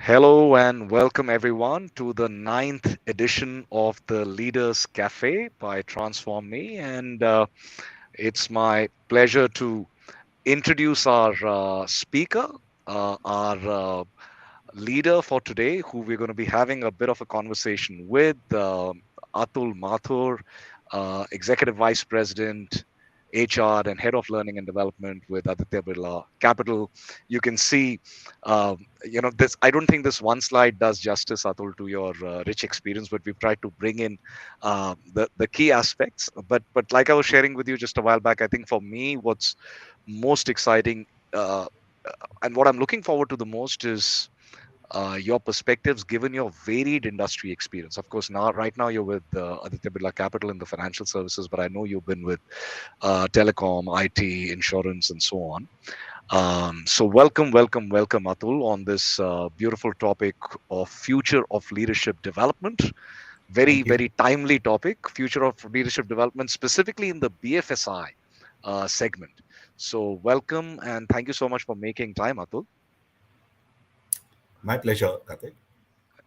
Hello and welcome everyone to the ninth edition of the Leaders Cafe by TransforMe. And it's my pleasure to introduce our speaker, our leader for today, who we're going to be having a bit of a conversation with, Atul Mathur, Executive Vice President, HR and Head of Learning and Development with Adiyta Birla Capital. You can see, this. I don't think this one slide does justice, Atul, to your rich experience, but we've tried to bring in the key aspects. But like I was sharing with you just a while back, I think for me, what's most exciting and what I'm looking forward to the most is your perspectives given your varied industry experience. Of course, right now you're with Adiyta Birla Capital in the financial services, but I know you've been with telecom, IT, insurance, and so on. So welcome, Atul, on this beautiful topic of future of leadership development. Very, Thank you. very timely topic, future of leadership development, specifically in the BFSI segment. So welcome and thank you so much for making time, Atul. My pleasure, Gatik.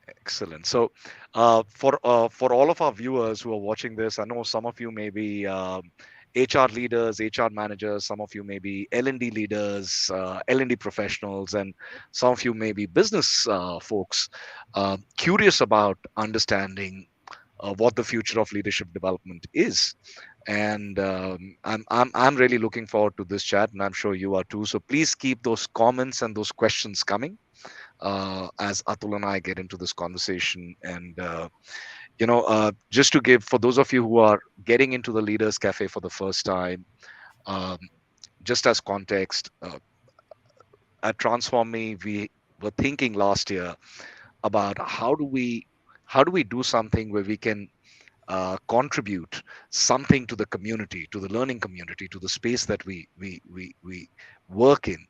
Excellent. So, for all of our viewers who are watching this, I know some of you may be HR leaders, HR managers. Some of you may be L&D leaders, L&D professionals, and some of you may be business folks curious about understanding what the future of leadership development is. And I'm really looking forward to this chat, and I'm sure you are too. So please keep those comments and those questions coming as Atul and I get into this conversation. And, just to give, for those of you who are getting into the Leaders Cafe for the first time, um, just as context, at TransforMe, we were thinking last year about how do we do something where we can contribute something to the community, to the learning community, to the space that we work in.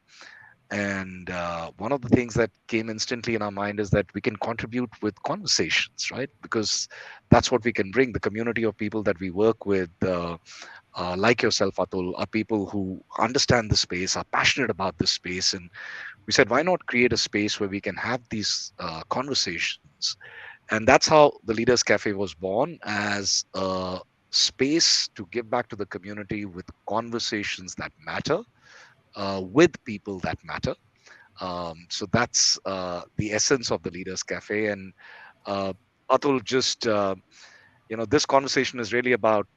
And one of the things that came instantly in our mind is that we can contribute with conversations, right? Because that's what we can bring. The community of people that we work with, like yourself, Atul, are people who understand the space, are passionate about this space. And we said, why not create a space where we can have these conversations? And that's how the Leaders Cafe was born, as a space to give back to the community with conversations that matter, with people that matter. So that's the essence of the Leaders Cafe. And uh, Atul, just this conversation is really about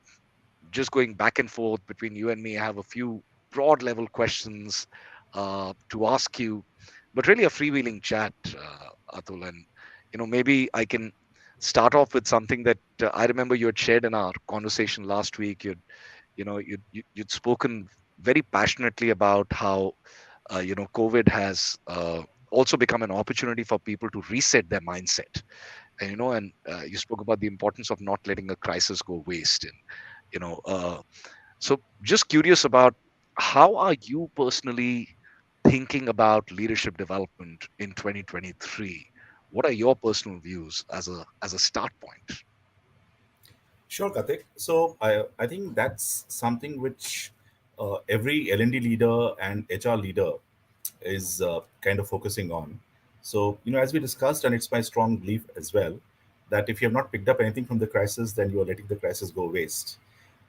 just going back and forth between you and me. I have a few broad level questions to ask you, but really a freewheeling chat, Atul. And maybe I can start off with something that I remember you had shared in our conversation last week. You'd spoken very passionately about how COVID has also become an opportunity for people to reset their mindset. And you spoke about the importance of not letting a crisis go waste. And you know, so just curious about how are you personally thinking about leadership development in 2023? What are your personal views as a start point? Sure, Gatik. So I think that's something which every L&D leader and HR leader is kind of focusing on. So, as we discussed, and it's my strong belief as well, that if you have not picked up anything from the crisis, then you are letting the crisis go waste.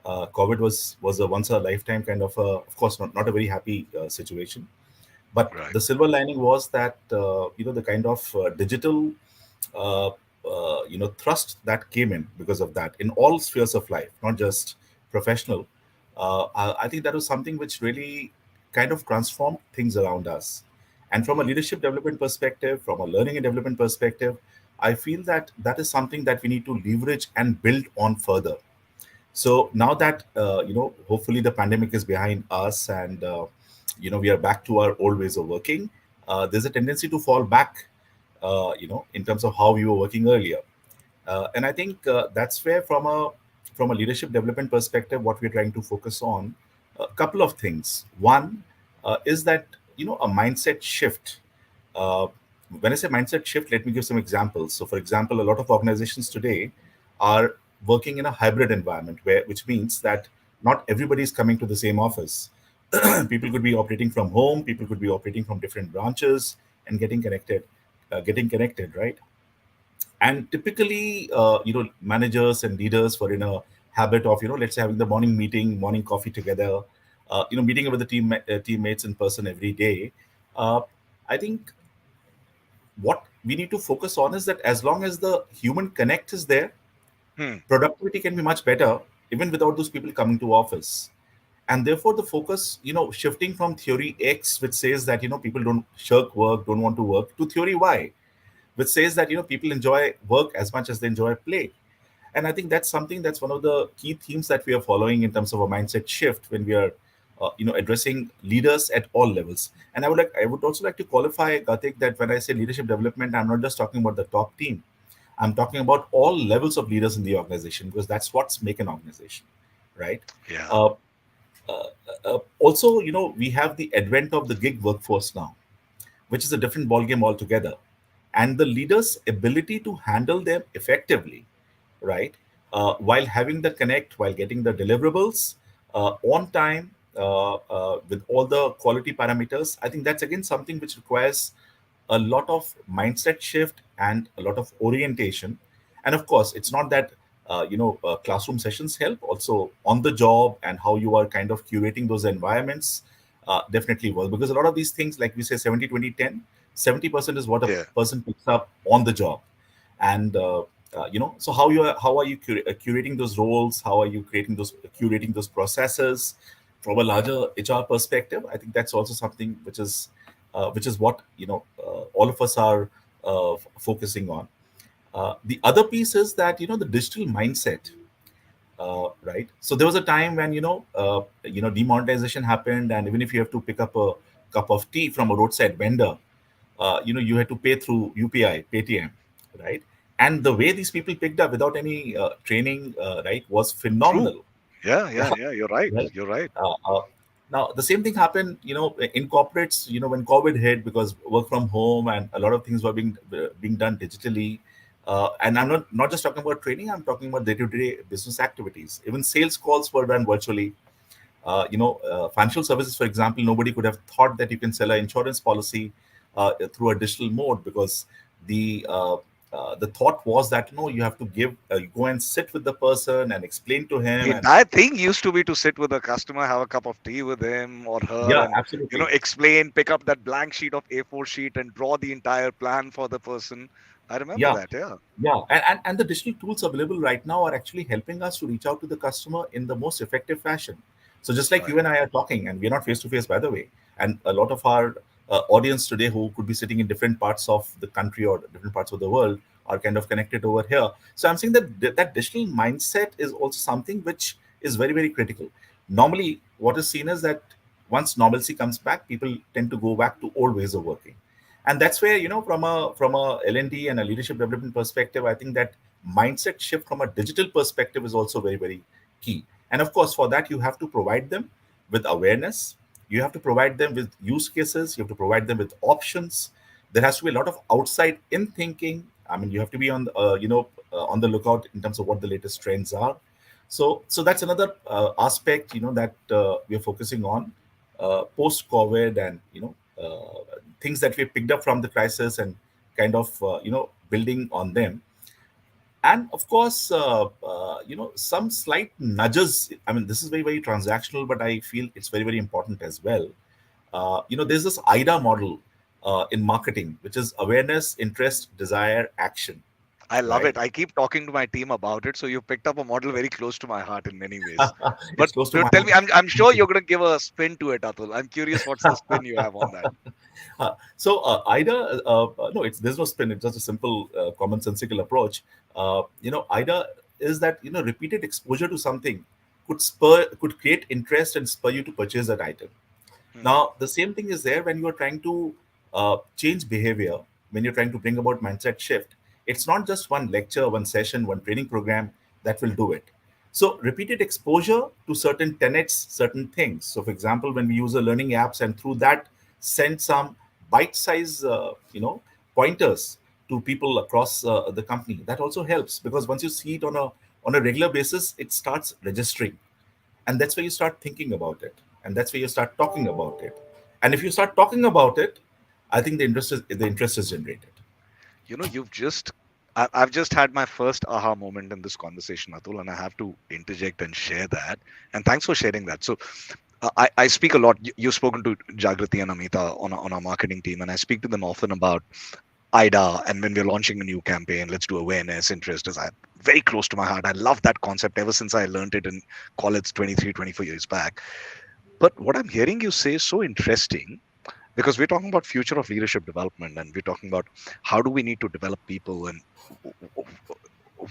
COVID was a once a lifetime kind of course, not a very happy situation. But Right. the silver lining was that the kind of digital uh, thrust that came in because of that in all spheres of life, not just professional. I think that was something which really kind of transformed things around us. And from a Mm, leadership development perspective, from a learning and development perspective, I feel that that is something that we need to leverage and build on further. So now that hopefully the pandemic is behind us, and we are back to our old ways of working. There's a tendency to fall back, in terms of how we were working earlier. And I think that's where, from a leadership development perspective, what we're trying to focus on a couple of things. One is that a mindset shift. Uh, when I say mindset shift, let me give some examples. So, for example, a lot of organizations today are working in a hybrid environment, which means that not everybody is coming to the same office. People could be operating from home. People could be operating from different branches and getting connected. getting connected, right? And typically, managers and leaders were in a habit of, let's say, having the morning meeting, morning coffee together, meeting with the teammates in person every day. uh, I think what we need to focus on is that as long as the human connect is there, Hmm. productivity can be much better even without those people coming to office. And therefore the focus, shifting from theory X, which says that people don't shirk work, don't want to work, to theory Y, which says that people enjoy work as much as they enjoy play. And I think that's something, that's one of the key themes that we are following in terms of a mindset shift when we are addressing leaders at all levels. And I would also like to qualify, Gatik, that when I say leadership development, I'm not just talking about the top team. I'm talking about all levels of leaders in the organization, because that's what's make an organization, right? Yeah. uh, Also, we have the advent of the gig workforce now, which is a different ballgame altogether. And the leader's ability to handle them effectively, right? While having the connect, while getting the deliverables on time, with all the quality parameters, I think that's again something which requires a lot of mindset shift and a lot of orientation. And of course, it's not that classroom sessions help. Also, on the job and how you are kind of curating those environments definitely work, because a lot of these things, like we say, 70-20-10, 70% is what a Yeah. person picks up on the job. And so how are you curating those roles, how are you creating those curating those processes from a larger HR perspective? I think that's also something which is what all of us are focusing on. The other piece is that the digital mindset, right? So there was a time when demonetization happened, and even if you have to pick up a cup of tea from a roadside vendor, you had to pay through UPI, Paytm, right? And the way these people picked up without any training, right, was True. phenomenal. Yeah. Yeah. Yeah. You're right. Right. You're right. Uh, uh, Now, the same thing happened, in corporates, when COVID hit, because work from home and a lot of things were being done digitally. And I'm not just talking about training, I'm talking about day-to-day business activities. Even sales calls were done virtually. Financial services, for example, nobody could have thought that you can sell an insurance policy through a digital mode, because the thought was that no, you have to go and sit with the person and explain to him. The And entire thing used to be to sit with a customer, have a cup of tea with him or her, yeah, and absolutely. explain, pick up that blank sheet of A4 sheet and draw the entire plan for the person. I remember Yeah, that. Yeah. yeah, and the digital tools available right now are actually helping us to reach out to the customer in the most effective fashion. So just like you Right. and I are talking, and we're not face to face, by the way, and a lot of our audience today, who could be sitting in different parts of the country or different parts of the world, are kind of connected over here. So I'm saying that that digital mindset is also something which is very, very critical. Normally, what is seen is that once normalcy comes back, people tend to go back to old ways of working. And that's where, from a L&D and a leadership development perspective, I think that mindset shift from a digital perspective is also very, very key. And of course, for that, you have to provide them with awareness, you have to provide them with use cases, you have to provide them with options. There has to be a lot of outside in thinking. I mean, you have to be on the lookout in terms of what the latest trends are. So that's another aspect, that we are focusing on post COVID, and things that we picked up from the crisis, and kind of building on them. And of course, some slight nudges. I mean, this is very, very transactional, but I feel it's very, very important as well. There's this IDA model in marketing, which is awareness, interest, desire, action, I love right? it. I keep talking to my team about it. So you picked up a model very close to my heart in many ways. But It's close to my tell me, heart. I'm sure you're going to give a spin to it, Atul. I'm curious what's the spin you have on that. IDA, no, there's no spin. It's just a simple, commonsensical approach. IDA is that repeated exposure to something could create interest and spur you to purchase that item. Hmm. Now, the same thing is there when you are trying to change behavior, when you're trying to bring about mindset shift. It's not just one lecture, one session, one training program that will do it. So, repeated exposure to certain tenets, certain things. So, for example, when we use a learning apps and through that send some bite-size, pointers to people across the company, that also helps, because once you see it on a regular basis, it starts registering, and that's where you start thinking about it, and that's where you start talking about it. And if you start talking about it, I think the interest is generated. You've just I've just had my first aha moment in this conversation, Atul, and I have to interject and share that. And thanks for sharing that. So I speak a lot. You've spoken to Jagriti and Amita on our marketing team, and I speak to them often about IDA, and when we're launching a new campaign, let's do awareness, interest is very close to my heart. I love that concept ever since I learned it in college 23, 24 years back. But what I'm hearing you say is so interesting because we're talking about future of leadership development, and we're talking about how do we need to develop people and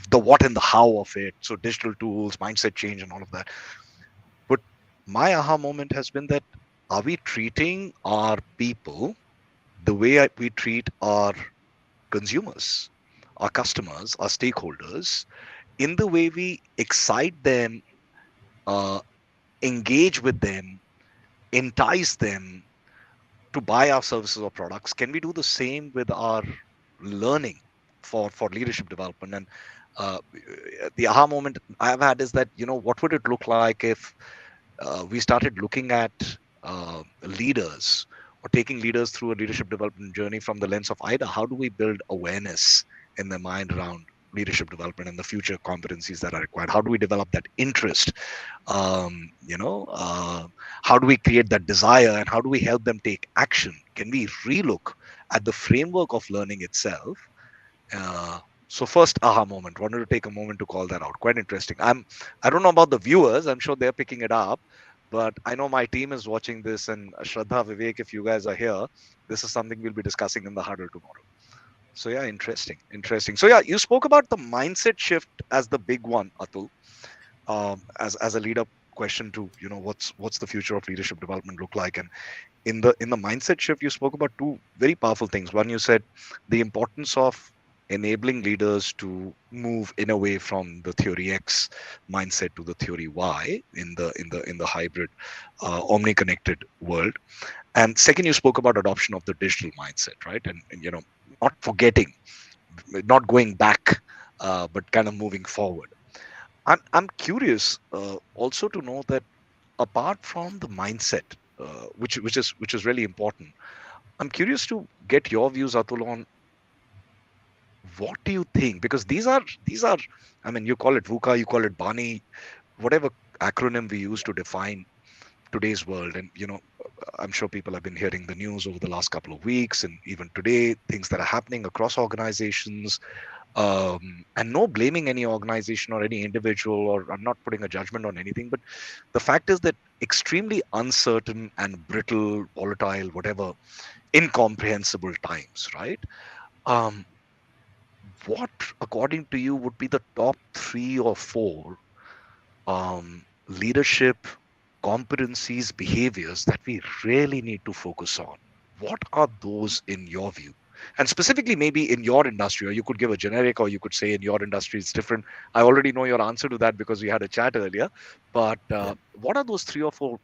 the what and the how of it. So digital tools, mindset change, and all of that. But my aha moment has been that are we treating our people the way we treat our consumers, our customers, our stakeholders, in the way we excite them, uh, engage with them, entice them to buy our services or products? Can we do the same with our learning for leadership development? And uh, the aha moment I've had is that, what would it look like if we started looking at leaders or taking leaders through a leadership development journey from the lens of either how do we build awareness in their mind around leadership development and the future competencies that are required? How do we develop that interest? um, you know uh, how do we create that desire, and how do we help them take action? Can we relook at the framework of learning itself? uh, so first aha moment, wanted to take a moment to call that out. Quite interesting. I don't know about the viewers, I'm sure they're picking it up, but I know my team is watching this, and Shraddha, Vivek, if you guys are here, this is something we'll be discussing in the huddle tomorrow. So yeah, interesting. So yeah, you spoke about the mindset shift as the big one, Atul, as a lead up question to, what's the future of leadership development look like. And in the mindset shift, you spoke about two very powerful things. One, you said the importance of enabling leaders to move in a way from the theory X mindset to the theory Y in the hybrid omni connected world. And second, you spoke about adoption of the digital mindset, right? And not forgetting, not going back, but kind of moving forward. I'm curious also to know that apart from the mindset, which is really important, I'm curious to get your views, Atul, on what do you think, because these are, I mean, you call it VUCA, you call it Bani, whatever acronym we use to define today's world. And I'm sure people have been hearing the news over the last couple of weeks, and even today, things that are happening across organizations. And no blaming any organization or any individual, or I'm not putting a judgment on anything, but the fact is that extremely uncertain and brittle, volatile, whatever, incomprehensible times, right? um, what, according to you, would be the top three or four leadership competencies, behaviors that we really need to focus on? What are those in your view? And specifically, maybe in your industry, or you could give a generic, or you could say in your industry it's different. I already know your answer to that because we had a chat earlier. But Yeah. what are those three or four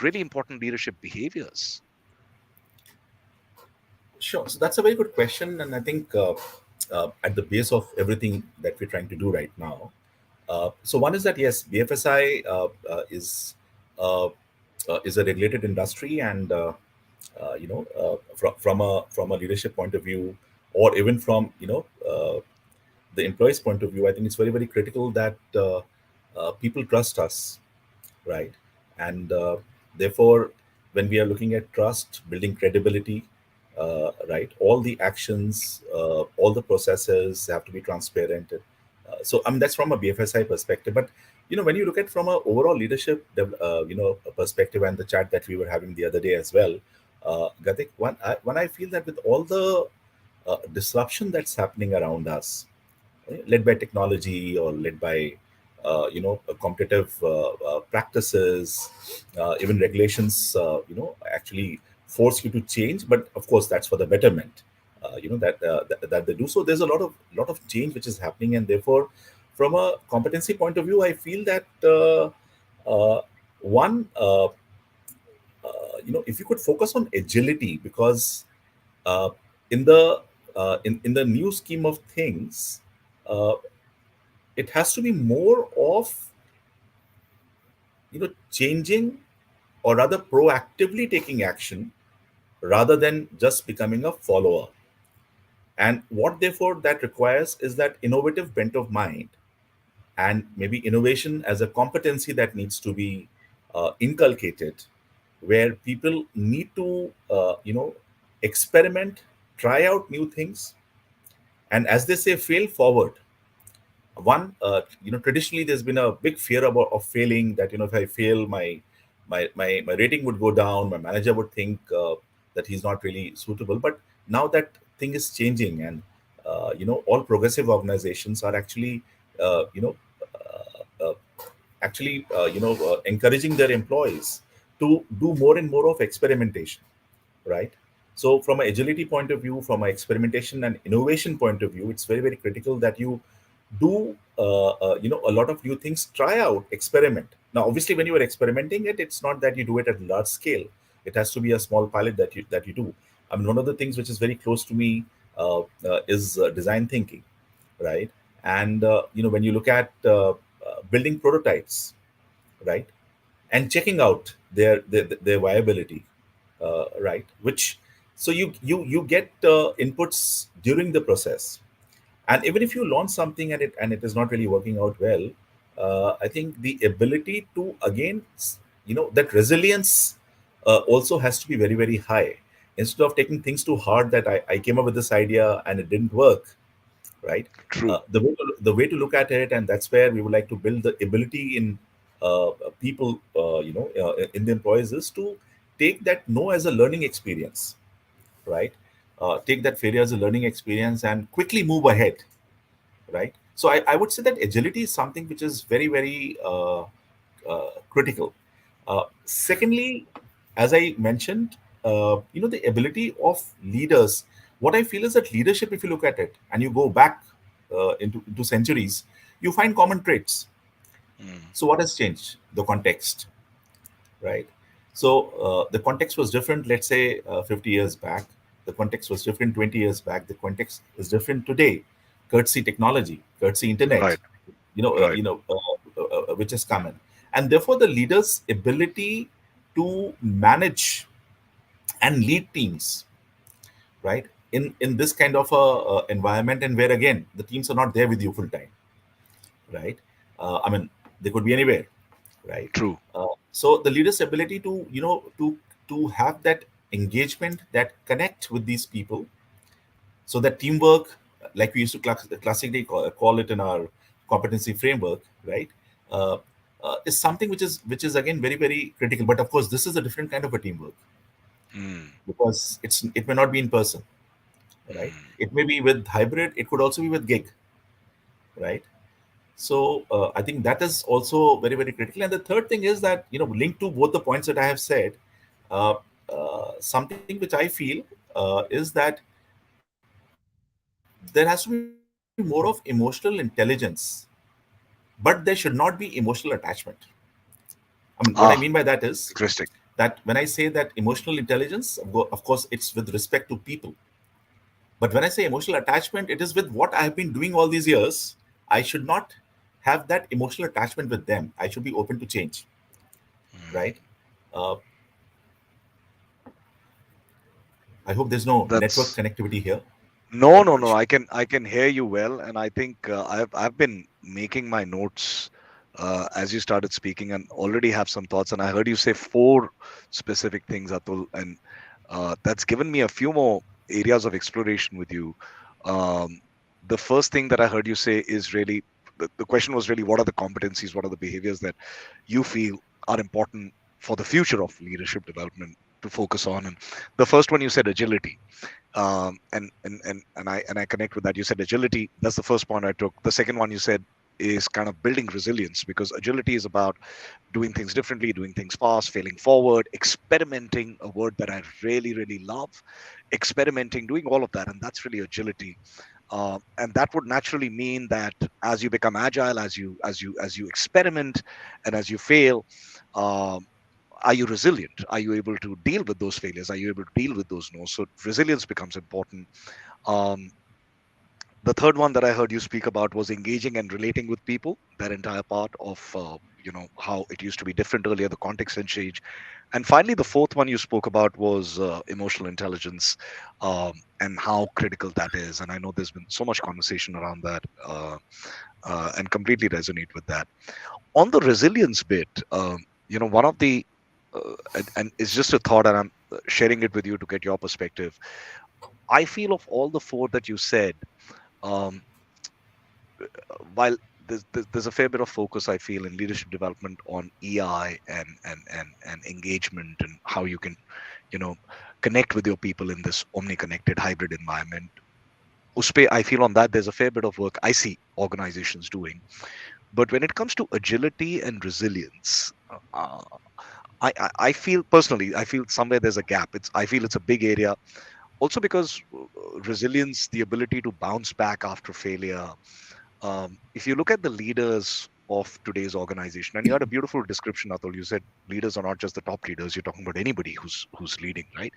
really important leadership behaviors? Sure. So that's a very good question, and I think at the base of everything that we're trying to do right now. So one is that yes, BFSI uh, is a regulated industry, and from a leadership point of view, or even from the employee's point of view, I think it's very critical that people trust us, right? And therefore, when we are looking at trust, building credibility, right, all the actions, all the processes have to be transparent. So, I mean, that's from a BFSI perspective. But when you look at from a overall leadership, perspective, and the chat that we were having the other day as well, Gatik, when I feel that with all the disruption that's happening around us, led by technology or led by competitive practices, even regulations actually force you to change, but of course that's for the betterment, that they do. So there's a lot of change which is happening, and therefore from a competency point of view, I feel that one if you could focus on agility, because uh, in the in the new scheme of things, uh, it has to be more of changing, or rather proactively taking action, rather than just becoming a follower. And what therefore that requires is that innovative bent of mind, and maybe innovation as a competency that needs to be inculcated, where people need to experiment, try out new things, and as they say, fail forward. One, traditionally there's been a big fear about of failing, that if I fail, my rating would go down, my manager would think that he's not really suitable. But now that thing is changing, and all progressive organizations are actually uh, you know uh, encouraging their employees to do more and more of experimentation, right? So from an agility point of view, from an experimentation and innovation point of view, it's very, very critical that you do a lot of new things, try out, experiment. Now obviously when you are experimenting it, it's not that you do it at large scale. It has to be a small pilot that you do. I mean, one of the things which is very close to me is design thinking, right? And when you look at building prototypes, right, and checking out their viability, right, which, so you get inputs during the process. And even if you launch something and it is not really working out well, I think the ability to again that resilience also has to be very, very high. Instead of taking things too hard, that I came up with this idea and it didn't work, right? True. The way to look at it, and that's where we would like to build the ability in people, in the employees, is to take that no as a learning experience, right? Take that failure as a learning experience and quickly move ahead, right? So I would say that agility is something which is very, very critical. Secondly, as I mentioned, the ability of leaders. What I feel is that leadership, if you look at it and you go back into centuries, you find common traits. Mm. So what has changed? The context, right? So the context was different, let's say 50 years back. The context was different 20 years back. The context is different today. Courtesy technology, courtesy internet, Right. Right. which is common. And therefore, the leader's ability to manage and lead teams, right, in this kind of a environment, and where again the teams are not there with you full time, right? I mean, they could be anywhere, right? True. So the leader's ability to to have that engagement, that connect with these people, so that teamwork, like we used to classically call it in our competency framework, right? uh, is something which is again very, very critical. But of course, this is a different kind of a teamwork, Mm. because it may not be in person, right? Mm. It may be with hybrid, it could also be with gig, right? So I think that is also very, very critical. And the third thing is that, linked to both the points that I have said, uh, something which I feel is that there has to be more of emotional intelligence, but there should not be emotional attachment. I mean, what I mean by that Ah, is interesting. that when I say that emotional intelligence, of course, it's with respect to people. But when I say emotional attachment, it is with what I have been doing all these years. I should not have that emotional attachment with them. I should be open to change, Mm. right? Uh, I hope there's no network That's connectivity here. no, no, Not no. sure. I can hear you well, and I think I've been making my notes as you started speaking, and already have some thoughts. And I heard you say four specific things, Atul, and that's given me a few more areas of exploration with you. Um, the first thing that I heard you say is really the question was really, what are the competencies, what are the behaviors that you feel are important for the future of leadership development to focus on? And the first one you said agility, and I connect with that. You said agility. That's the first point I took. The second one you said is kind of building resilience, because agility is about doing things differently, doing things fast, failing forward, experimenting, a word that I really, really love, experimenting, doing all of that. And that's really agility. And that would naturally mean that as you become agile, as you experiment, and as you fail, um, are you resilient? Are you able to deal with those failures? Are you able to deal with those no's? So resilience becomes important. um, the third one that I heard you speak about was engaging and relating with people. That entire part of how it used to be different earlier, the context and change. And finally, the fourth one you spoke about was emotional intelligence, and how critical that is. And I know there's been so much conversation around that, and completely resonate with that. On the resilience bit, one of the and it's just a thought, and I'm sharing it with you to get your perspective. I feel of all the four that you said, um, while there's a fair bit of focus I feel in leadership development on EI and engagement and how you can, you know, connect with your people in this omni-connected hybrid environment. Uspe, I feel on that there's a fair bit of work I see organizations doing. But when it comes to agility and resilience, I feel personally, I feel somewhere there's a gap. I feel it's a big area. Also because resilience, the ability to bounce back after failure. If you look at the leaders of today's organization, and you had a beautiful description, Atul. You said leaders are not just the top leaders. You're talking about anybody who's leading, right?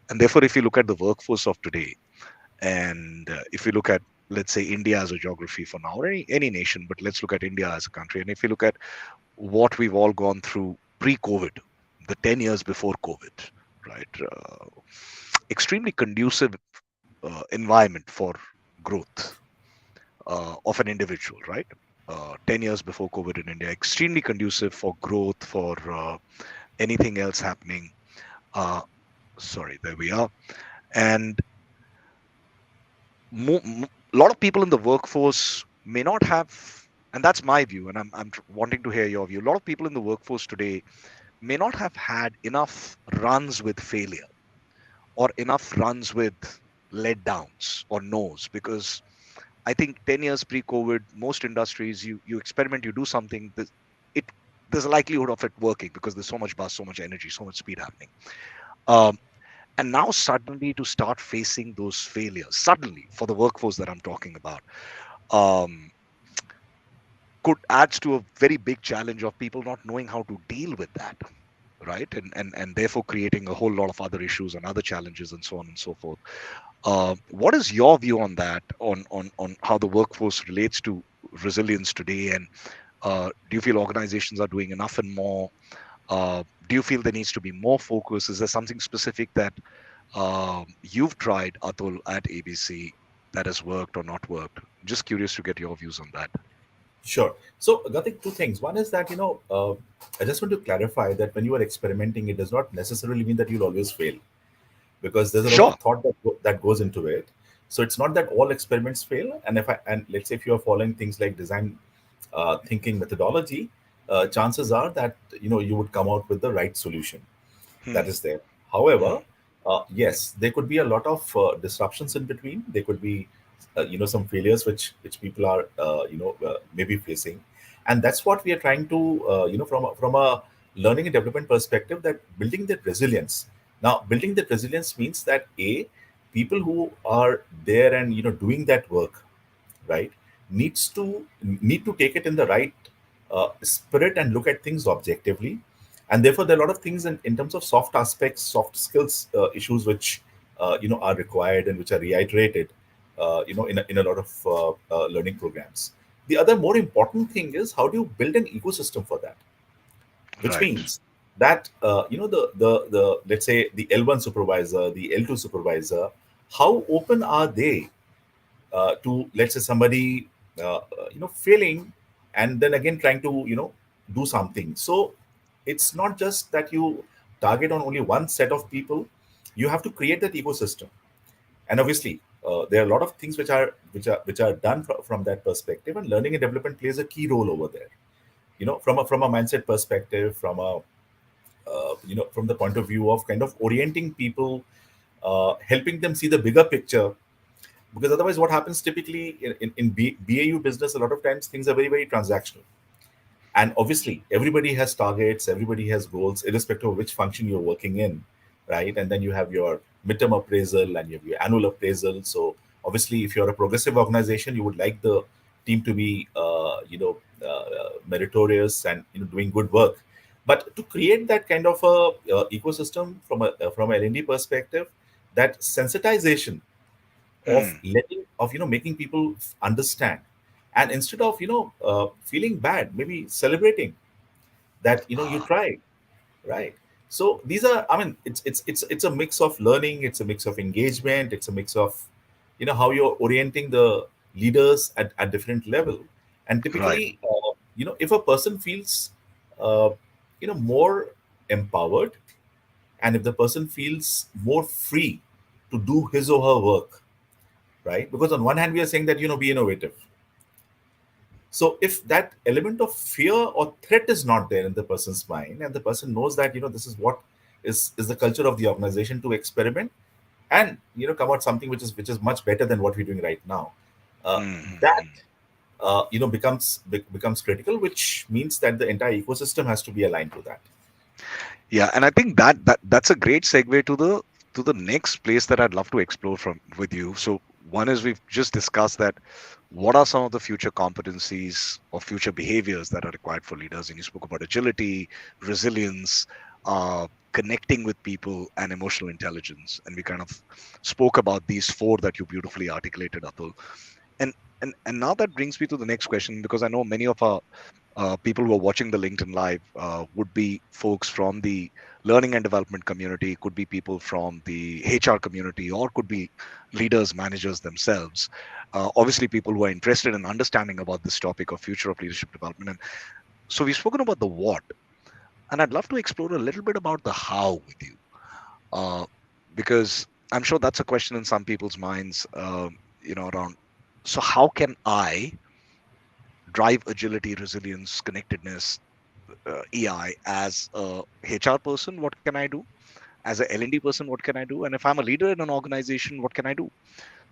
And therefore, if you look at the workforce of today, and if you look at, let's say, India as a geography for now, or any nation, but let's look at India as a country. And if you look at what we've all gone through pre-COVID, the 10 years before COVID, right? Extremely conducive environment for growth of an individual, right? 10 years before COVID in India, extremely conducive for growth, for anything else happening. Uh, Sorry, there we are. And a lot of people in the workforce may not have, and that's my view, and I'm wanting to hear your view. A lot of people in the workforce today may not have had enough runs with failure or enough runs with letdowns or no's, because I think 10 years pre-COVID, most industries, you experiment, you do something, it there's a likelihood of it working because there's so much buzz, so much energy, so much speed happening. Um, and now suddenly to start facing those failures, suddenly for the workforce that I'm talking about, um, could adds to a very big challenge of people not knowing how to deal with that, right? And therefore creating a whole lot of other issues and other challenges and so on and so forth. What is your view on that, on how the workforce relates to resilience today? And do you feel organizations are doing enough and more? Do you feel there needs to be more focus? Is there something specific that you've tried, Atul, at ABC that has worked or not worked? Just curious to get your views on that. Sure. So, Gatik, two things. One is that, I just want to clarify that when you are experimenting, it does not necessarily mean that you'll always fail, because there's a lot of Sure. thought that goes into it. So it's not that all experiments fail. And let's say if you are following things like design thinking methodology, chances are that you would come out with the right solution that Hmm. is there. However, Hmm. yes, there could be a lot of disruptions in between. There could be, some failures which people are, maybe facing, and that's what we are trying to, from a learning and development perspective, that building that resilience. Now, building that resilience means that people who are there and doing that work, right, need to take it in the right spirit and look at things objectively. And therefore there are a lot of things in terms of soft aspects, soft skills issues, which are required and which are reiterated in a lot of learning programs. The other more important thing is, how do you build an ecosystem for that, which Right. means that the let's say the L1 supervisor, the L2 supervisor, how open are they to, let's say, somebody failing, and then again trying to do something. So it's not just that you target on only one set of people. You have to create that ecosystem. And obviously there are a lot of things which are done from that perspective, and learning and development plays a key role over there, from a mindset perspective, from the point of view of kind of orienting people, helping them see the bigger picture. Because otherwise what happens typically in BAU business, a lot of times things are very, very transactional. And obviously everybody has targets, everybody has goals, irrespective of which function you're working in, right? And then you have your midterm appraisal and you have your annual appraisal. So obviously if you're a progressive organization, you would like the team to be meritorious and doing good work. But to create that kind of a ecosystem from an L&D perspective, that sensitization of Hmm. making people understand, and instead of feeling bad, maybe celebrating. that you try, right? So these are, I mean, it's a mix of learning, it's a mix of engagement, it's a mix of how you're orienting the leaders at different level. And Right. typically, if a person feels uh, more empowered, and if the person feels more free to do his or her work, right? Because on one hand we are saying that be innovative. So if that element of fear or threat is not there in the person's mind, and the person knows that this is what is the culture of the organization to experiment, and come out something which is much better than what we're doing right now, that Mhm. becomes critical, which means that the entire ecosystem has to be aligned to that. Yeah, and I think that's a great segue to the next place that I'd love to explore from with you. So one is we've just discussed that what are some of the future competencies or future behaviors that are required for leaders, and you spoke about agility, resilience, connecting with people, and emotional intelligence, and we kind of spoke about these four that you beautifully articulated, Atul. And and now that brings me to the next question, because I know many of our people who are watching the LinkedIn Live would be folks from the learning and development community, could be people from the HR community, or could be leaders, managers themselves. Obviously, people who are interested in understanding about this topic of future of leadership development. And so we've spoken about the what, and I'd love to explore a little bit about the how with you, uh, because I'm sure that's a question in some people's minds. Around. So how can I drive agility, resilience, connectedness, EI as a HR person? What can I do? As a L&D person, what can I do? And if I'm a leader in an organization, what can I do?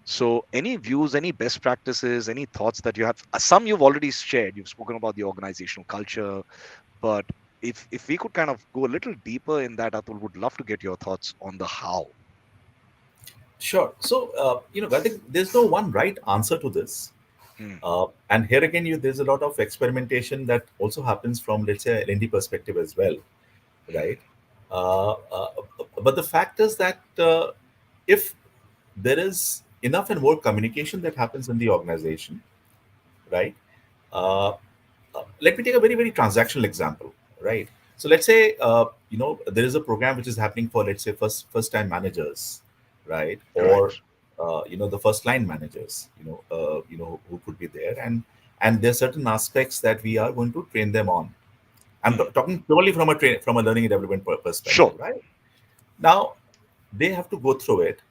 So, any views, any best practices, any thoughts that you have? Some you've already shared. You've spoken about the organizational culture, but if we could kind of go a little deeper in that, Atul, would love to get your thoughts on the how. Sure. So I think there's no one right answer to this. Hmm. And here again, there's a lot of experimentation that also happens from, let's say, an L&D perspective as well, right? Uh, uh, but the fact is that if there is enough and more communication that happens in the organization, right? Uh, Let me take a very, very transactional example, right? So let's say there is a program which is happening for, let's say, first time managers, right? Right. Or the first line managers, who could be there, and there's certain aspects that we are going to train them on. I'm Hmm. talking purely from a learning and development perspective, Sure. right? Now they have to go through it,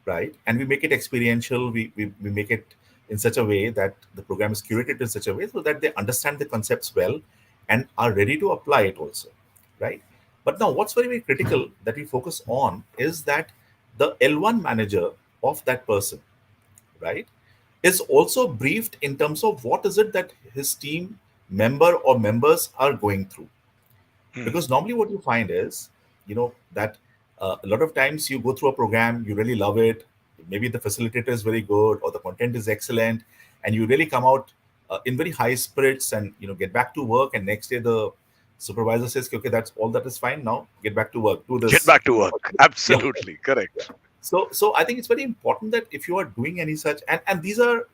right? And we make it experiential. We make it in such a way that the program is curated in such a way so that they understand the concepts well and are ready to apply it also, right? But now, what's very, very critical that we focus on is that the L1 manager of that person, right, is also briefed in terms of what is it that his team member or members are going through. Hmm. Because normally what you find is that a lot of times you go through a program, you really love it, maybe the facilitator is very good or the content is excellent, and you really come out in very high spirits, and get back to work, and next day the supervisor says, okay, that's all, that is fine, now get back to work, do Get this. back to work. Yeah. Absolutely correct. So I think it's very important that if you are doing any such, and these are,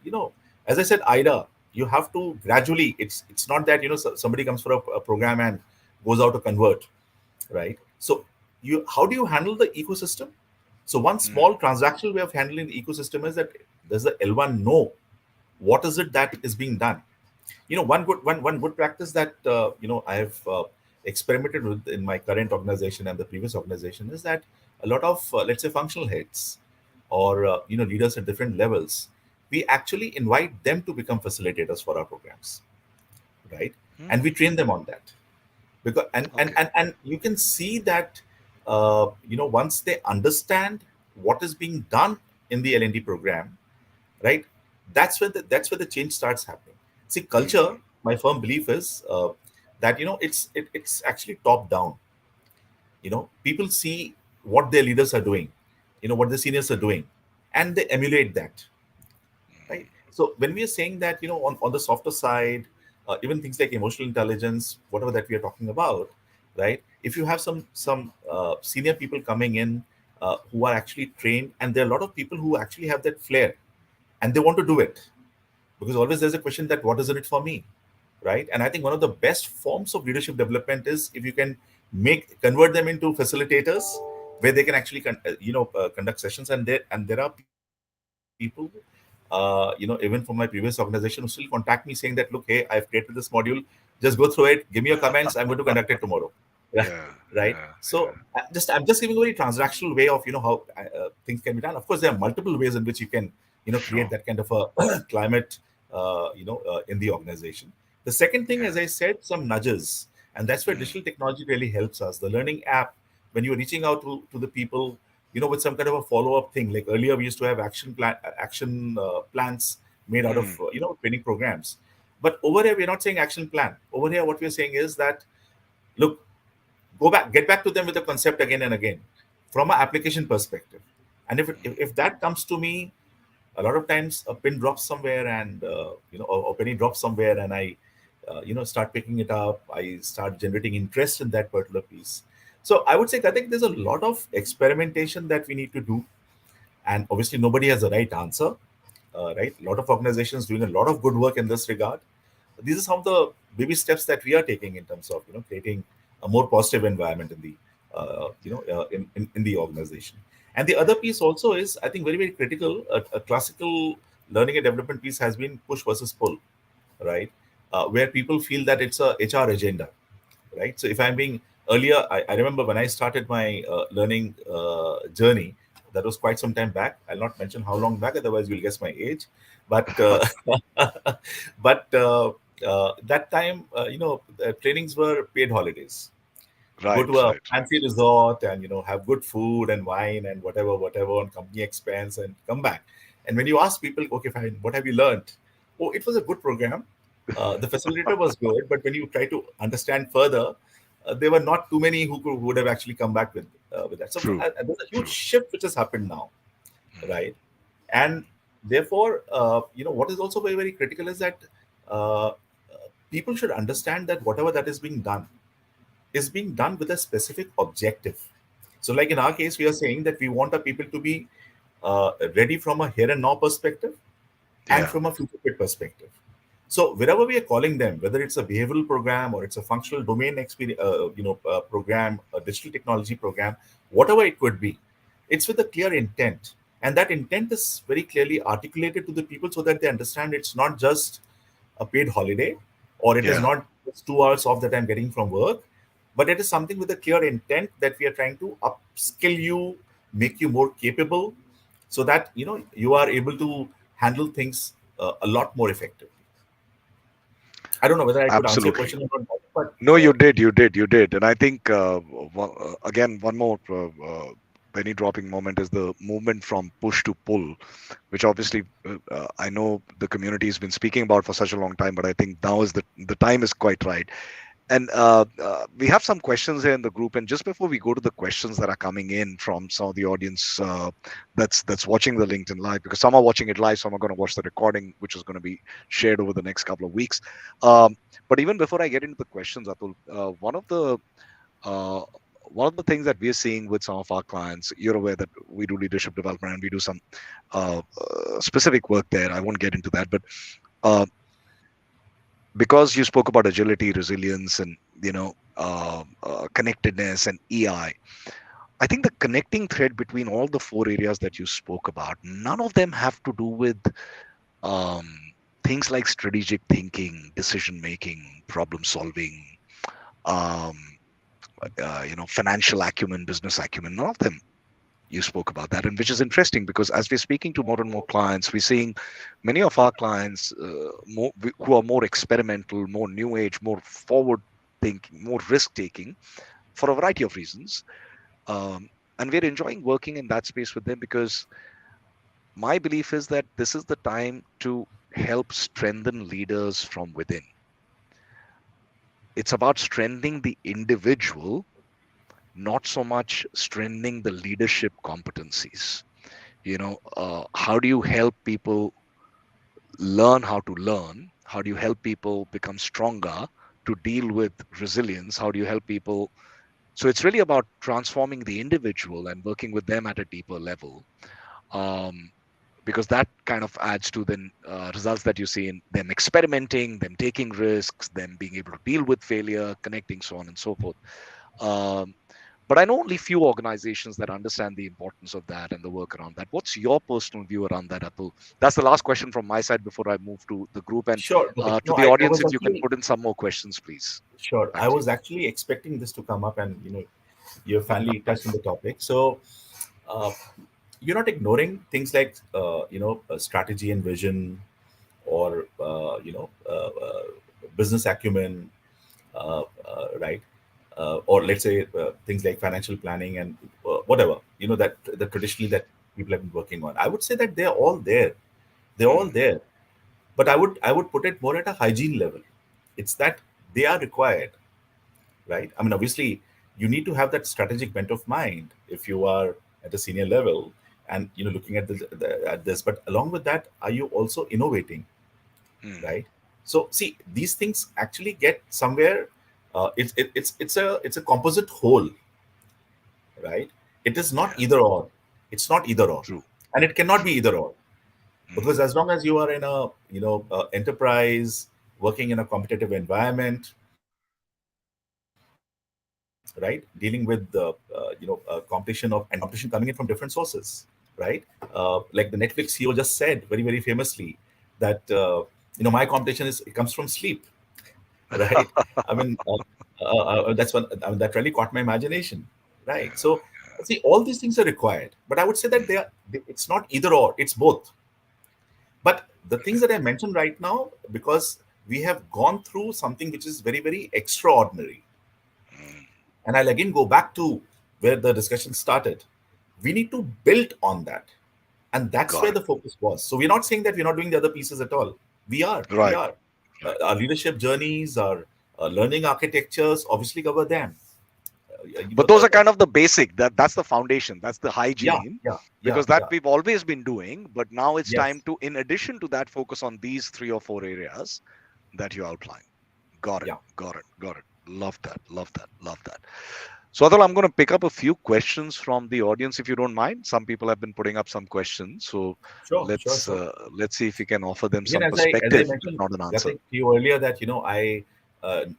as I said, Ida, you have to gradually, it's not that somebody comes for a program and goes out to convert, right? So you how do you handle the ecosystem? So one Hmm. small transactional way of handling the ecosystem is that, does the L1 know what is it that is being done? One good practice that I have experimented with in my current organization and the previous organization is that a lot of, let's say, functional heads or leaders at different levels, we actually invite them to become facilitators for our programs, right? And we Hmm. train them on that, because Okay. and you can see that once they understand what is being done in the L&D program, right, that's where the change starts happening. See, culture, Hmm. my firm belief is that it's actually top down. People see what their leaders are doing, what the seniors are doing, and they emulate that, right? So when we are saying that, on the softer side, even things like emotional intelligence, whatever that we are talking about, right? If you have some senior people coming in who are actually trained, and there are a lot of people who actually have that flair and they want to do it, because always there's a question that what is in it for me, right? And I think one of the best forms of leadership development is if you can make convert them into facilitators where they can actually conduct sessions. And there are people, even from my previous organization, who still contact me saying that, look, hey, I've created this module, just go through it, give me your comments, I'm going to conduct it tomorrow. Yeah, Right. yeah, So yeah, I'm just giving a very transactional way of how things can be done. Of course, there are multiple ways in which you can create sure. that kind of a climate in the organization. The second thing, as Yeah. I said, some nudges, and that's where Mm, digital technology really helps us. The learning app, when you're reaching out to the people, with some kind of a follow-up thing. Like earlier we used to have action plans made out of mm, training programs, but over here we're not saying action plan. Over here what we're saying is that, look, get back to them with the concept again and again from an application perspective. And if that comes to me, a lot of times a pin drops somewhere, and or penny drops somewhere, and I start picking it up, I start generating interest in that particular piece. So I would say, I think there's a lot of experimentation that we need to do, and obviously nobody has the right answer. Right, a lot of organizations doing a lot of good work in this regard. These are some of the baby steps that we are taking in terms of creating a more positive environment in the in the organization. And the other piece also is, I think, very very critical. A classical learning and development piece has been push versus pull, right? Where people feel that it's a HR agenda, right? So if I'm being earlier, I remember when I started my learning journey. That was quite some time back. I'll not mention how long back, otherwise you'll guess my age. But that time, trainings were paid holidays. Go right, to a right. fancy resort and have good food and wine and whatever on company expense, and come back. And when you ask people, okay, fine, what have you learned? Oh, it was a good program. The facilitator was good, but when you try to understand further, there were not too many who would have actually come back with that. So True, there's a huge true. shift which has happened now, Mm, right? And therefore, what is also very very critical is that people should understand that whatever that is being done with a specific objective. So, like in our case, we are saying that we want our people to be ready from a here and now perspective and yeah, from a future fit perspective. So, wherever we are calling them, whether it's a behavioral program or it's a functional domain experience, program, a digital technology program, whatever it could be, it's with a clear intent, and that intent is very clearly articulated to the people so that they understand it's not just a paid holiday, or it is yeah. not just 2 hours off that I'm getting from work, but it is something with a clear intent that we are trying to upskill you, make you more capable, so that you are able to handle things a lot more effectively. I don't know whether I could answer your Absolutely. question or not, but No, you did, you did, you did. And I think, again, one more penny dropping moment is the movement from push to pull, which obviously I know the community has been speaking about for such a long time, but I think now is the time is quite right. And we have some questions here in the group. And just before we go to the questions that are coming in from some of the audience that's watching the LinkedIn live, because some are watching it live, some are going to watch the recording, which is going to be shared over the next couple of weeks. But even before I get into the questions, Atul, uh, one of the things that we're seeing with some of our clients, you're aware that we do leadership development and we do some specific work there. I won't get into that, but uh, because you spoke about agility, resilience, and connectedness and EI, I think the connecting thread between all the four areas that you spoke about, none of them have to do with um, things like strategic thinking, decision making, problem solving, um, financial acumen, business acumen. None of them you spoke about that, and which is interesting because as we're speaking to more and more clients, we're seeing many of our clients who are more experimental, more new age, more forward thinking, more risk taking for a variety of reasons. Um, and we're enjoying working in that space with them because my belief is that this is the time to help strengthen leaders from within. It's about strengthening the individual, not so much strengthening the leadership competencies. How do you help people learn how to learn? How do you help people become stronger to deal with resilience? How do you help people? So it's really about transforming the individual and working with them at a deeper level. um, because that kind of adds to the results that you see in them experimenting, them taking risks, them being able to deal with failure, connecting, so on and so forth. Um, but I know only few organizations that understand the importance of that and the work around that. What's your personal view around that, Atul? That's the last question from my side before I move to the group and Sure. Gatik. to No, the I audience. was If you can actually put in some more questions, please. sure. Back I to you. was actually expecting this to come up, and you finally touched on the topic. So uh, you're not ignoring things like strategy and vision, or business acumen, right? Or let's say things like financial planning and whatever that traditionally that people have been working on. I would say that they're all there. They're all Mm, there, but I would put it more at a hygiene level. It's that they are required, right? I mean, obviously, you need to have that strategic bent of mind if you are at a senior level and looking at at this. But along with that, are you also innovating, mm, right? So see, these things actually get somewhere. It's a composite whole, right? It is not yeah, either or. It's not either or, true, and it cannot be true. either or, because Mm, as long as you are in a enterprise, working in a competitive environment, right, dealing with competition and competition coming in from different sources, right? Like the Netflix CEO just said very, very famously that my competition is it comes from sleep, right? I mean, that's one I mean, that really caught my imagination, right? yeah, So see, all these things are required, but I would say that mm, it's not either or, it's both. But the things that I mentioned right now, because we have gone through something which is very, very extraordinary. mm, And I'll again go back to where the discussion started. We need to build on that. And that's got where it. the focus was. So we're not saying that we're not doing the other pieces at all. We are. We Right, are. right. Our leadership journeys, our learning architectures obviously cover them. Uh, you know, But those are kind of the basic. That's the foundation. That's the yeah, hygiene, yeah, yeah, because that yeah. we've always been doing. But now it's time Yes. to, in addition to that, focus on these three or four areas that you outlined. Got it. Yeah. Got it. Got it. Love that. Love that. Love that. So, Adal, I'm going to pick up a few questions from the audience, if you don't mind. Some people have been putting up some questions, so Sure, sure, let's sure. uh, let's see if we can offer them Again, some as I perspective, if mentioned, not an answer. Gatik, to you earlier, that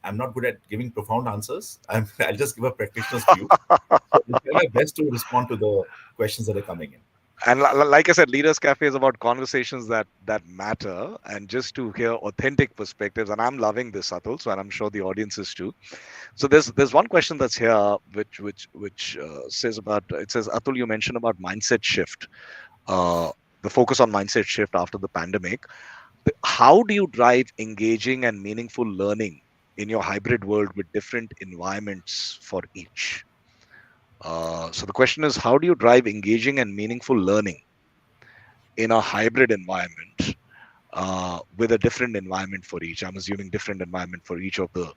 I'm not good at giving profound answers. I'll just give a practitioner's view. So I'll try my best to respond to the questions that are coming in. And like I said, Leaders Cafe is about conversations that matter, and just to hear authentic perspectives. And I'm loving this, Atul. So, and I'm sure the audience is too. So, there's one question that's here, which says about it says, Atul, you mentioned about mindset shift, uh, the focus on mindset shift after the pandemic. How do you drive engaging and meaningful learning in your hybrid world with different environments for each? So the question is, how do you drive engaging and meaningful learning in a hybrid environment with a different environment for each? I'm assuming different environment for each of the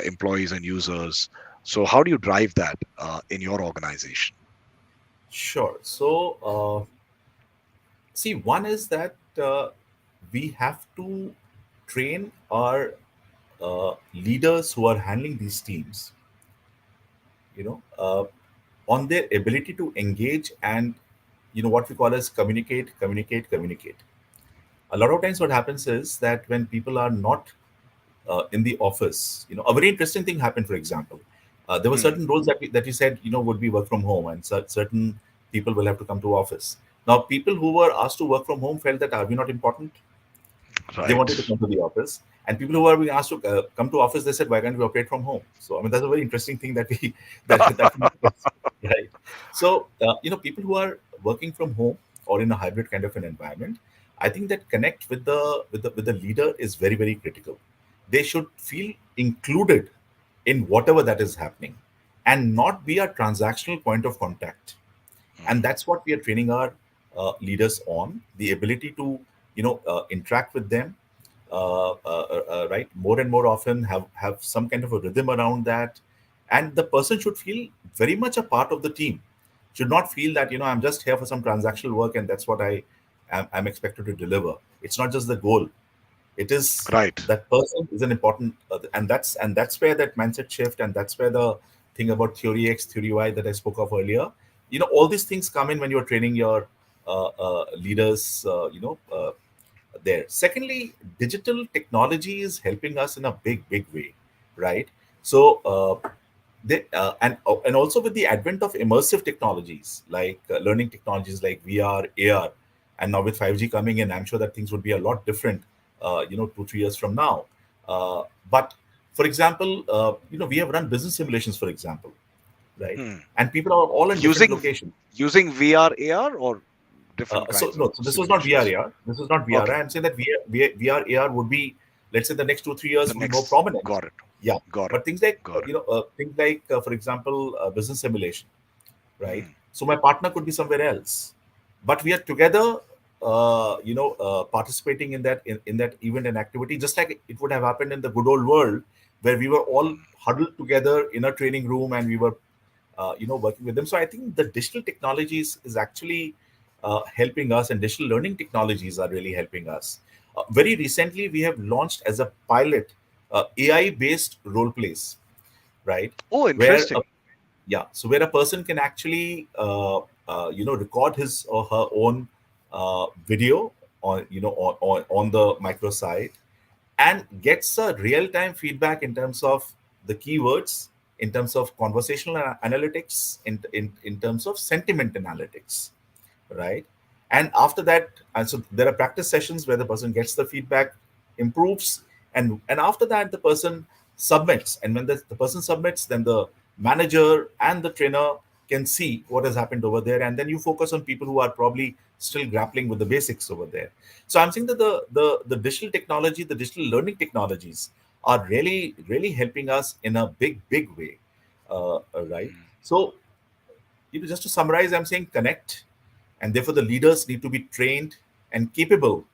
employees and users. So how do you drive that in your organization? Sure. So, see, one is that we have to train our leaders who are handling these teams, you know, uh, on their ability to engage and, what we call as communicate, communicate, communicate. A lot of times, what happens is that when people are not in the office, a very interesting thing happened. For example, there were Hmm, certain roles that you said, would be work from home, and certain people will have to come to office. Now, people who were asked to work from home felt that, are we not important? They right. wanted to come to the office, and people who were being asked to come to office, they said, why can't we operate from home? So I mean, that's a very interesting thing that we that we discussed, right? So people who are working from home or in a hybrid kind of an environment, I think that connect with the leader is very, very critical. They should feel included in whatever that is happening, and not be a transactional point of contact. And Hmm, that's what we are training our leaders on, the ability to interact with them, right, more and more often, have some kind of a rhythm around that. And the person should feel very much a part of the team, should not feel that I'm just here for some transactional work and that's what I'm expected to deliver. It's not just the goal. It is right. that person is an important, and that's where that mindset shift, and that's where the thing about theory X, theory Y that I spoke of earlier. All these things come in when you're training your leaders, there. Secondly, digital technology is helping us in a big way, right? So, and also with the advent of immersive technologies like learning technologies like VR, AR, and now with 5G coming in, I'm sure that things would be a lot different, 2 3 years from now. But for example, we have run business simulations, for example, right? Hmm. And people are all in different Using locations. using VR, AR, or different So kinds of no, so this was not VR simulations. AR. This is not VR. Okay, I'm saying that VR AR would be, let's say, the next 2 3 years the would be more next. prominent. Got it. Yeah, Got it. but things like Got it. for example, business simulation, right? Hmm. So my partner could be somewhere else, but we are together, participating in that event and activity, just like it would have happened in the good old world, where we were all Hmm. huddled together in a training room and we were, working with them. So I think the digital technologies is actually helping us, and digital learning technologies are really helping us. Very recently, we have launched as a pilot AI-based role plays, right? Oh, Where interesting. so where a person can actually record his or her own video on the microsite, and gets a real-time feedback in terms of the keywords, in terms of conversational analytics, in terms of sentiment analytics, right? And after that, and so there are practice sessions where the person gets the feedback, improves, and after that the person submits. And when the person submits, then the manager and the trainer can see what has happened over there, and then you focus on people who are probably still grappling with the basics over there. So I'm saying that the digital technology, the digital learning technologies are really helping us in a big way, right? Hmm. So just to summarize, I'm saying connect, and therefore the leaders need to be trained and capable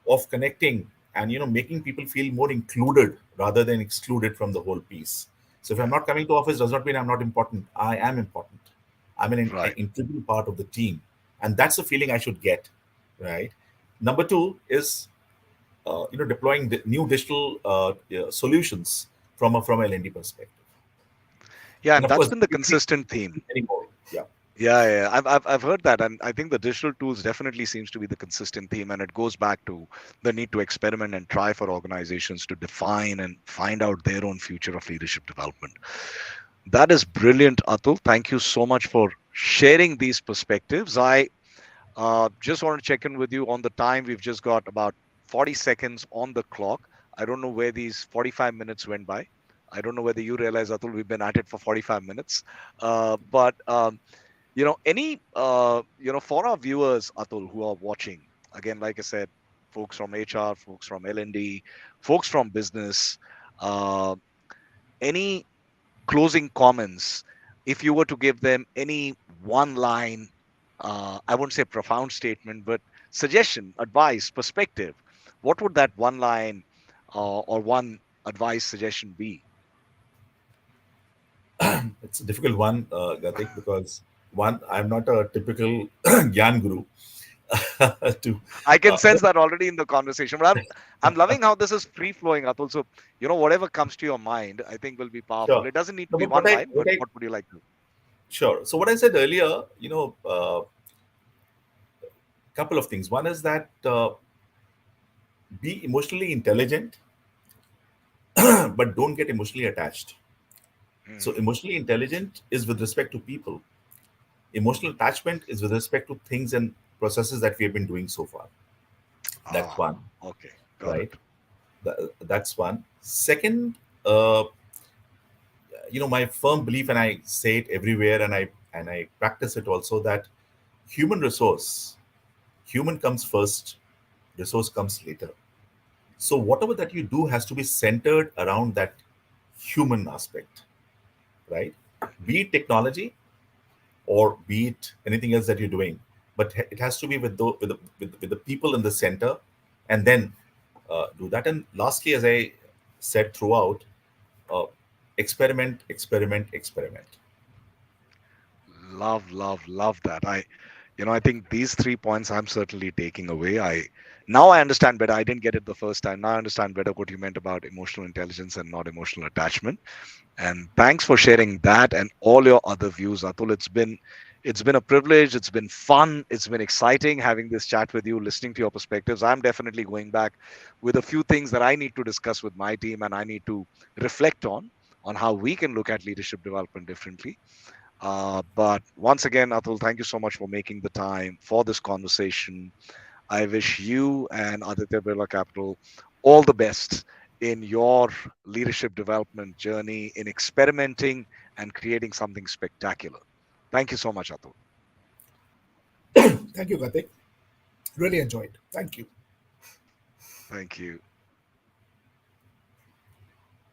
of connecting, and making people feel more included rather than excluded from the whole piece. So if I'm not coming to office, does not mean I'm not important. I am important. I'm an Right. integral part of the team, and that's the feeling I should get, right? Number two is deploying the new digital solutions from a L&D perspective, Yeah, and and of that's course been the there will be consistent theme. many more. Yeah. Yeah. I've heard that, and I think the digital tools definitely seems to be the consistent theme, and it goes back to the need to experiment and try for organizations to define and find out their own future of leadership development. That is brilliant, Atul. Thank you so much for sharing these perspectives. I just want to check in with you on the time. We've just got about 40 seconds on the clock. I don't know where these 45 minutes went by. I don't know whether you realize, Atul, we've been at it for 45 minutes. But any for our viewers, Atul, who are watching, again, like I said, folks from HR, folks from L&D, folks from business, uh, any closing comments, if you were to give them any one line, I wouldn't say profound statement, but suggestion, advice, perspective, what would that one line or one advice suggestion be? It's a difficult one, Gatik, because one, I'm not a typical Gyan Guru. to I can but sense that already in the conversation, but I'm loving how this is free flowing, Atul. So whatever comes to your mind, I think will be powerful. sure. It doesn't need to No, be but one line, what but I what would you like to? sure. So what I said earlier, couple of things. One is that be emotionally intelligent, but don't get emotionally attached. So Hmm. emotionally intelligent is with respect to people. Emotional attachment is with respect to things and processes that we have been doing so far. That's Ah, one, okay, got right? it. That's one. Second, uh, my firm belief, and I say it everywhere, and I practice it also, that human resource, human comes first, resource comes later. So whatever that you do has to be centered around that human aspect, right? Be it technology or be it anything else that you're doing, but it has to be with the people in the center, and then do that. And lastly, as I said throughout, uh, experiment, experiment, experiment. Love that. I think these 3 points I'm certainly taking away. Now I understand better. I didn't get it the first time. Now I understand better what you meant about emotional intelligence and not emotional attachment. And thanks for sharing that and all your other views, Atul. It's been It's been a privilege. It's been fun. It's been exciting having this chat with you, listening to your perspectives. I'm definitely going back with a few things that I need to discuss with my team and I need to reflect on how we can look at leadership development differently. But once again, Atul, thank you so much for making the time for this conversation. I wish you and Aditya Birla Capital all the best in your leadership development journey, in experimenting and creating something spectacular. Thank you so much, Atul. Thank you, Gatik. Really enjoyed. Thank you. Thank you.